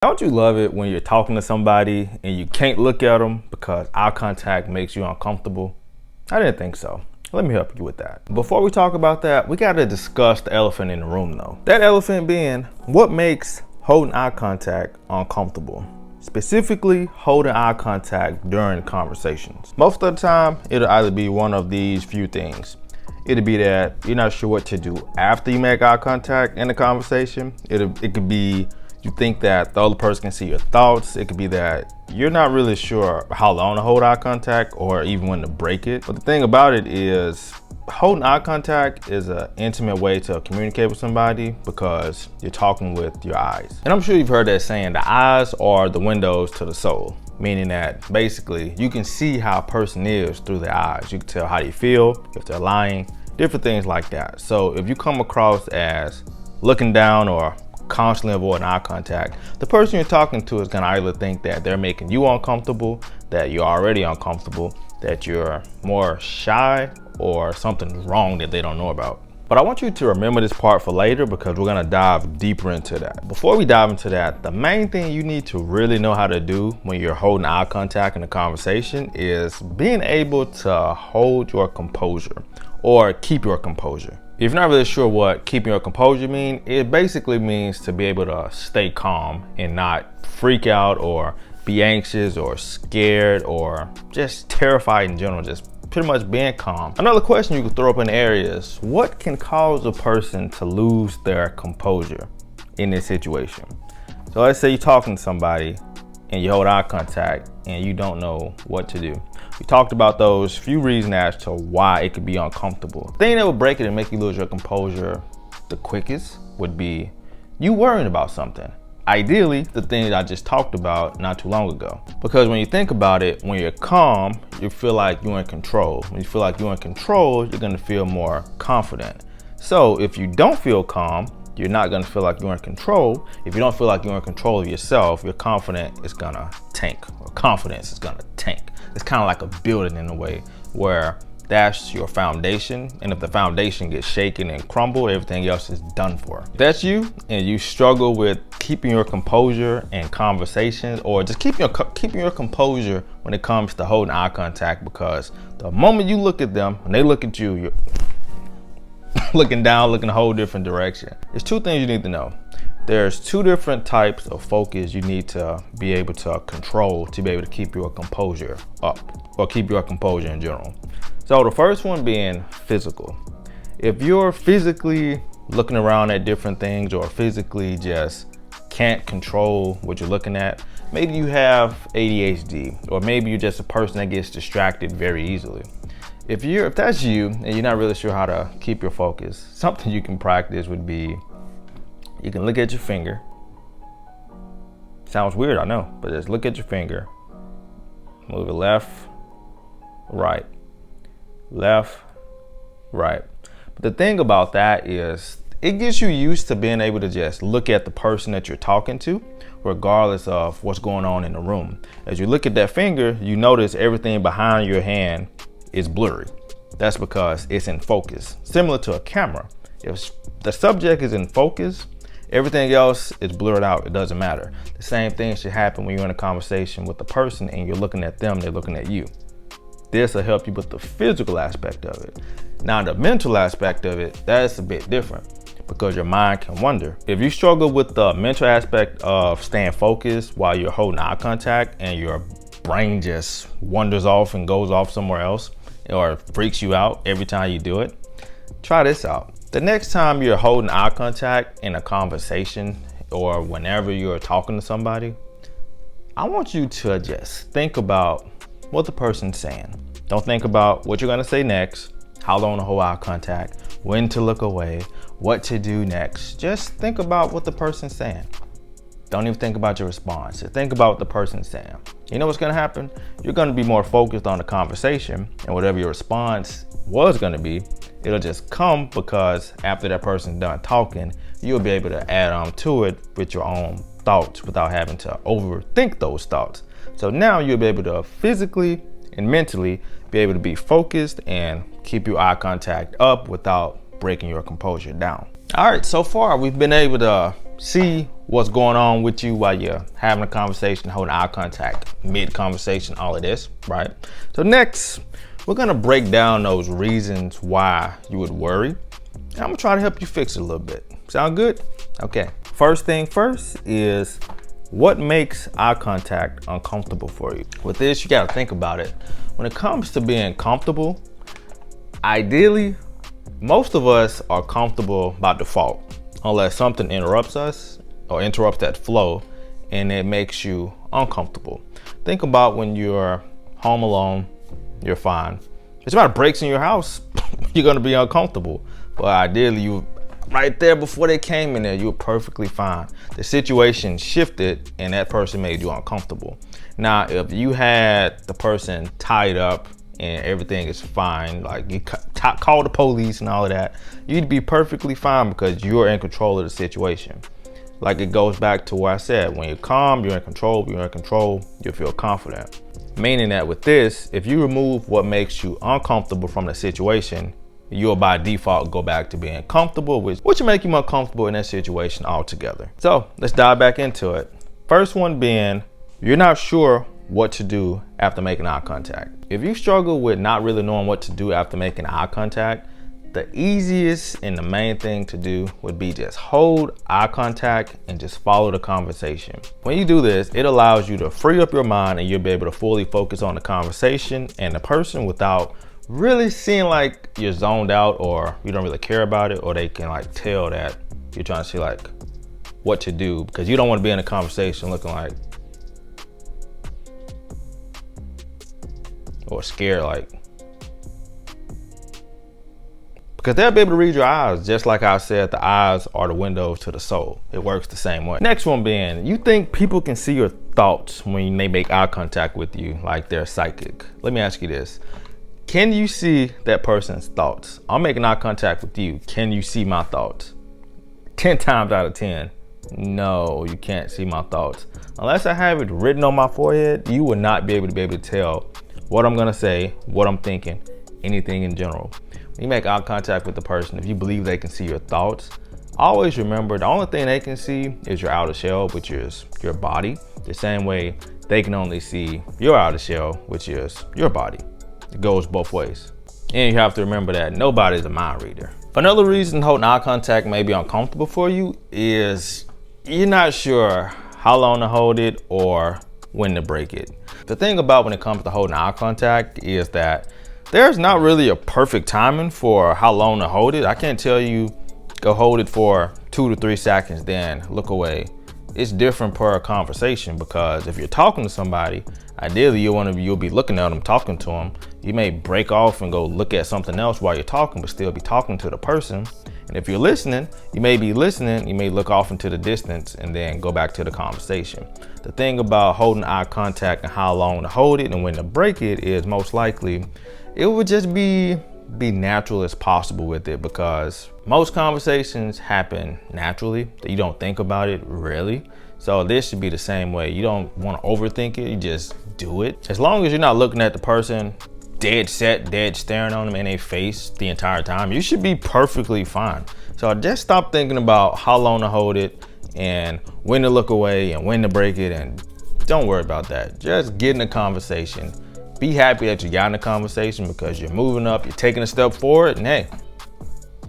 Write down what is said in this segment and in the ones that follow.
Don't you love it when you're talking to somebody and you can't look at them because eye contact makes you uncomfortable? I didn't think so. Let me help you with that. Before we talk about that, we got to discuss the elephant in the room though. That elephant being what makes holding eye contact uncomfortable. Specifically, holding eye contact during conversations. Most of the time, it'll either be one of these few things. It'll be that you're not sure what to do after you make eye contact in the conversation. It could be you think that the other person can see your thoughts. It could be that you're not really sure how long to hold eye contact or even when to break it. But the thing about it is holding eye contact is an intimate way to communicate with somebody because you're talking with your eyes. And I'm sure you've heard that saying, the eyes are the windows to the soul. Meaning that basically you can see how a person is through their eyes. You can tell how they feel, if they're lying, different things like that. So if you come across as looking down or constantly avoiding eye contact, the person you're talking to is gonna either think that they're making you uncomfortable, that you're already uncomfortable, that you're more shy, or something's wrong that they don't know about. But I want you to remember this part for later because we're gonna dive deeper into that. Before we dive into that, the main thing you need to really know how to do when you're holding eye contact in a conversation is being able to hold your composure or keep your composure. If you're not really sure what keeping your composure means, it basically means to be able to stay calm and not freak out or be anxious or scared or just terrified in general, just pretty much being calm. Another question you could throw up in the area is, what can cause a person to lose their composure in this situation? So let's say you're talking to somebody and you hold eye contact and you don't know what to do. We talked about those few reasons as to why it could be uncomfortable. The thing that would break it and make you lose your composure the quickest would be you worrying about something. Ideally, the thing that I just talked about not too long ago. Because when you think about it, when you're calm, you feel like you're in control. When you feel like you're in control, you're gonna feel more confident. So if you don't feel calm, you're not gonna feel like you're in control. If you don't feel like you're in control of yourself, your confidence is gonna tank, or confidence is gonna tank. It's kind of like a building in a way where that's your foundation. And if the foundation gets shaken and crumbled, everything else is done for. If that's you and you struggle with keeping your composure in conversations or just keeping your composure when it comes to holding eye contact, because the moment you look at them and they look at you, you're looking down, looking a whole different direction. There's two things you need to know. There's two different types of focus you need to be able to control to be able to keep your composure up or keep your composure in general. So the first one being physical. If you're physically looking around at different things or physically just can't control what you're looking at, maybe you have ADHD, or maybe you're just a person that gets distracted very easily. If that's you and you're not really sure how to keep your focus, something you can practice would be, you can look at your finger. Sounds weird, I know, but just look at your finger. Move it left, right, left, right. But the thing about that is it gets you used to being able to just look at the person that you're talking to, regardless of what's going on in the room. As you look at that finger, you notice everything behind your hand is blurry. That's because it's in focus. Similar to a camera. If the subject is in focus, everything else is blurred out. It doesn't matter. The same thing should happen when you're in a conversation with a person and you're looking at them, they're looking at you. This will help you with the physical aspect of it. Now the mental aspect of it, that's a bit different because your mind can wander. If you struggle with the mental aspect of staying focused while you're holding eye contact and your brain just wanders off and goes off somewhere else or freaks you out every time you do it, try this out. The next time you're holding eye contact in a conversation or whenever you're talking to somebody, I want you to just think about what the person's saying. Don't think about what you're gonna say next, how long to hold eye contact, when to look away, what to do next. Just think about what the person's saying. Don't even think about your response. Just think about what the person's saying. You know what's gonna happen? You're gonna be more focused on the conversation, and whatever your response was gonna be, it'll just come because after that person's done talking, you'll be able to add on to it with your own thoughts without having to overthink those thoughts. So now you'll be able to physically and mentally be able to be focused and keep your eye contact up without breaking your composure down. All right, so far we've been able to see what's going on with you while you're having a conversation, holding eye contact, mid-conversation, all of this, right? So next, we're gonna break down those reasons why you would worry. And I'm gonna try to help you fix it a little bit. Sound good? Okay. First thing first is what makes eye contact uncomfortable for you? With this, you gotta think about it. When it comes to being comfortable, ideally, most of us are comfortable by default, unless something interrupts us or interrupts that flow and it makes you uncomfortable. Think about when you're home alone, you're fine. If somebody breaks in your house, you're gonna be uncomfortable. But ideally, you right there before they came in there, you were perfectly fine. The situation shifted and that person made you uncomfortable. Now, if you had the person tied up and everything is fine, like you call the police and all of that, you'd be perfectly fine because you're in control of the situation. Like it goes back to what I said, when you're calm, you're in control, you feel confident. Meaning that with this, if you remove what makes you uncomfortable from the situation, you'll by default go back to being comfortable, which will make you more comfortable in that situation altogether. So let's dive back into it. First one being, you're not sure what to do after making eye contact. If you struggle with not really knowing what to do after making eye contact, the easiest and the main thing to do would be just hold eye contact and just follow the conversation. When you do this, it allows you to free up your mind and you'll be able to fully focus on the conversation and the person without really seeing like you're zoned out or you don't really care about it, or they can like tell that you're trying to see like what to do, because you don't want to be in a conversation looking like, or scared like, because they'll be able to read your eyes. Just like I said, the eyes are the windows to the soul. It works the same way. Next one being, you think people can see your thoughts when they make eye contact with you, like they're psychic. Let me ask you this. Can you see that person's thoughts? I'm making eye contact with you. Can you see my thoughts? 10 times out of 10, no, you can't see my thoughts. Unless I have it written on my forehead, you will not be able to tell what I'm gonna say, what I'm thinking, anything in general. When you make eye contact with the person, if you believe they can see your thoughts, always remember the only thing they can see is your outer shell, which is your body. The same way they can only see your outer shell, which is your body. It goes both ways. And you have to remember that nobody's a mind reader. Another reason holding eye contact may be uncomfortable for you is you're not sure how long to hold it or when to break it. The thing about when it comes to holding eye contact is that there's not really a perfect timing for how long to hold it. I can't tell you go hold it for 2 to 3 seconds, then look away. It's different per conversation, because if you're talking to somebody, ideally you'll be looking at them, talking to them. You may break off and go look at something else while you're talking, but still be talking to the person. And if you're listening, you may be listening, you may look off into the distance and then go back to the conversation. The thing about holding eye contact and how long to hold it and when to break it is most likely it would just be natural as possible with it, because most conversations happen naturally. You don't think about it really. So this should be the same way. You don't want to overthink it, you just do it. As long as you're not looking at the person dead staring on them in their face the entire time, you should be perfectly fine. So just stop thinking about how long to hold it and when to look away and when to break it, and don't worry about that. Just get in the conversation. Be happy that you got in the conversation, because you're moving up, you're taking a step forward, and hey,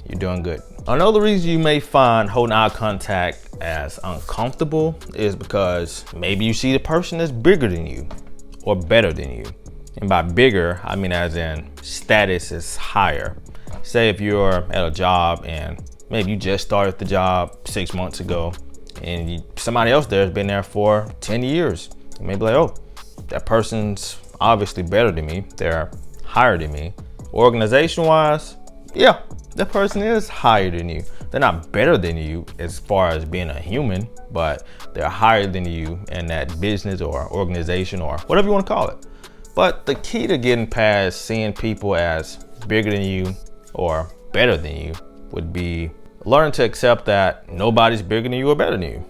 you're doing good. Another reason you may find holding eye contact as uncomfortable is because maybe you see the person that's bigger than you or better than you. And by bigger, I mean as in status is higher. Say if you're at a job and maybe you just started the job 6 months ago, and somebody else there has been there for 10 years. You may be like, oh, that person's obviously better than me. They're higher than me. Organization-wise, yeah, that person is higher than you. They're not better than you as far as being a human, but they're higher than you in that business or organization or whatever you want to call it. But the key to getting past seeing people as bigger than you or better than you would be learn to accept that nobody's bigger than you or better than you.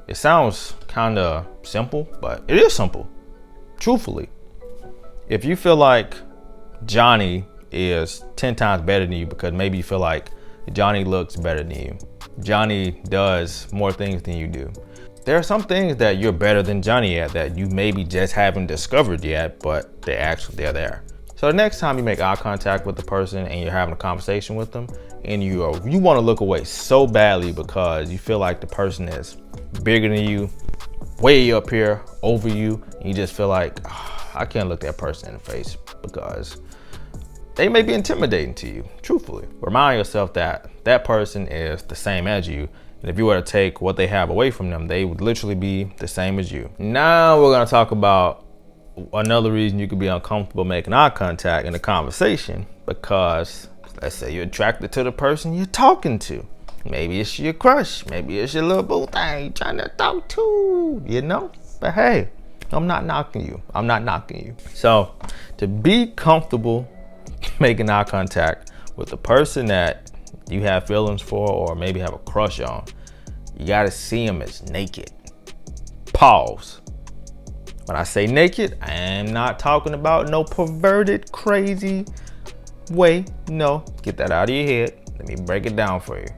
It sounds kind of simple, but it is simple, truthfully. If you feel like Johnny is 10 times better than you because maybe you feel like Johnny looks better than you, Johnny does more things than you do, there are some things that you're better than Johnny at that you maybe just haven't discovered yet, but they're there. So the next time you make eye contact with the person and you're having a conversation with them and you want to look away so badly because you feel like the person is bigger than you, way up here, over you, and you just feel like, oh, I can't look that person in the face because they may be intimidating to you. Truthfully, remind yourself that that person is the same as you. And if you were to take what they have away from them, they would literally be the same as you. Now we're going to talk about another reason you could be uncomfortable making eye contact in a conversation, because let's say you're attracted to the person you're talking to. Maybe it's your crush, maybe it's your little boo thing you're trying to talk to, you know? But hey, I'm not knocking you. I'm not knocking you. So to be comfortable making eye contact with the person that you have feelings for or maybe have a crush on, you gotta see them as naked. Pause. When I say naked, I am not talking about no perverted, crazy way. No, get that out of your head. Let me break it down for you.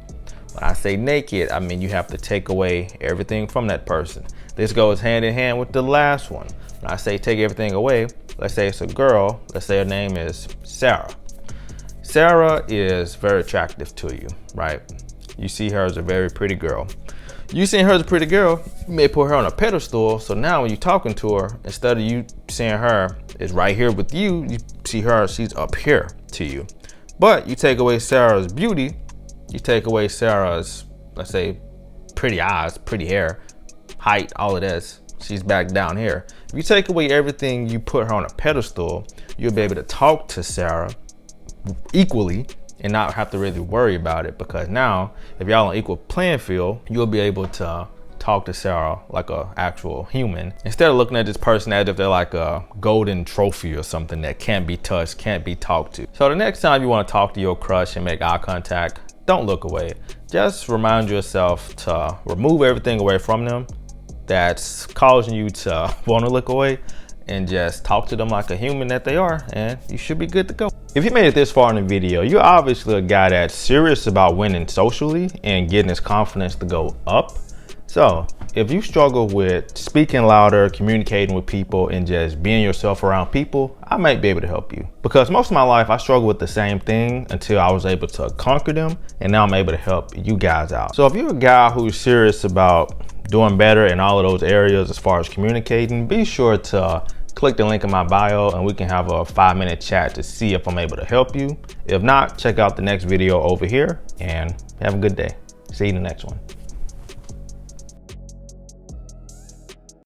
When I say naked, I mean you have to take away everything from that person. This goes hand in hand with the last one. When I say take everything away, let's say it's a girl. Let's say her name is Sarah. Sarah is very attractive to you, right? You see her as a very pretty girl. You seeing her as a pretty girl, you may put her on a pedestal. So now when you're talking to her, instead of you seeing her is right here with you, you see her, she's up here to you. But you take away Sarah's beauty, you take away Sarah's, let's say, pretty eyes, pretty hair, height, all of this, she's back down here. If you take away everything, you put her on a pedestal, you'll be able to talk to Sarah equally and not have to really worry about it, because now if y'all on equal playing field, you'll be able to talk to Sarah like a actual human instead of looking at this person as if they're like a golden trophy or something that can't be touched, can't be talked to. So the next time you want to talk to your crush and make eye contact, don't look away. Just remind yourself to remove everything away from them that's causing you to want to look away, and just talk to them like a human that they are, and you should be good to go. If you made it this far in the video, you're obviously a guy that's serious about winning socially and getting his confidence to go up. So if you struggle with speaking louder, communicating with people, and just being yourself around people, I might be able to help you. Because most of my life, I struggled with the same thing until I was able to conquer them, and now I'm able to help you guys out. So if you're a guy who's serious about doing better in all of those areas as far as communicating, be sure to click the link in my bio and we can have a 5-minute chat to see if I'm able to help you. If not, check out the next video over here and have a good day. See you in the next one.